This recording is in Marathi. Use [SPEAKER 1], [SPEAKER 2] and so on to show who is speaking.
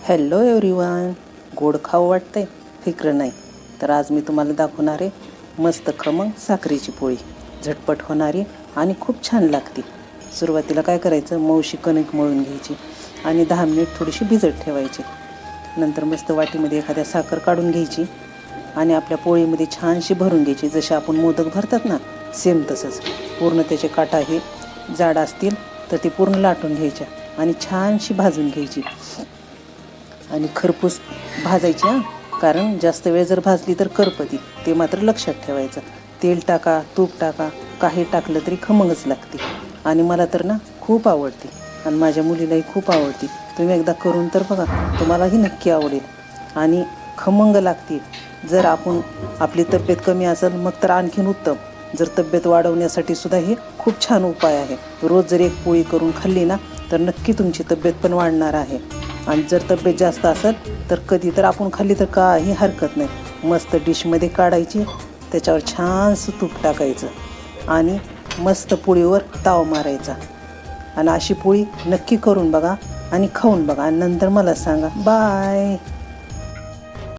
[SPEAKER 1] हॅलो एव्हरीवन, गोड खाऊ वाटते फिक्र नाही तर आज मी तुम्हाला दाखवणार आहे मस्त खमंग साखरेची पोळी. झटपट होणारी आणि खूप छान लागते. सुरुवातीला काय करायचं, मऊशी कणिक मळून घ्यायची आणि 10 मिनिट थोडीशी भिजत ठेवायची. नंतर मस्त वाटीमध्ये एखाद्या साखर काढून घ्यायची आणि आपल्या पोळीमध्ये छानशी भरून घ्यायची. जसे आपण मोदक भरतात ना, सेम तसंच. पूर्ण त्याचे काटा हे जाड असतील तर ती पूर्ण लाटून घ्यायच्या आणि छानशी भाजून घ्यायची. आणि खरपूस भाजायची हां, कारण जास्त वेळ जर भाजली तर करपती, ते मात्र लक्षात ठेवायचं. तेल टाका, तूप टाका, काही टाकलं तरी खमंगच लागते. आणि मला तर ना खूप आवडते आणि माझ्या मुलीलाही खूप आवडते. तुम्ही एकदा करून तर बघा, तुम्हालाही नक्की आवडेल आणि खमंग लागते. जर आपली तब्येत कमी असेल मग तर आणखीन उत्तम. जर तब्येत वाढवण्यासाठी सुद्धा हे खूप छान उपाय आहे. रोज जर एक पोळी करून खाल्ली ना तर नक्की तुमची तब्येत पण वाढणार आहे. आणि जर तब्येत जास्त असेल तर कधी तर आपण खाल्ली तर काही हरकत नाही. मस्त डिशमध्ये काढायची, त्याच्यावर छानसं तूप टाकायचं आणि मस्त पोळीवर ताव मारायचा. आणि अशी पोळी नक्की करून बघा आणि खाऊन बघा आणि नंतर मला सांगा. बाय.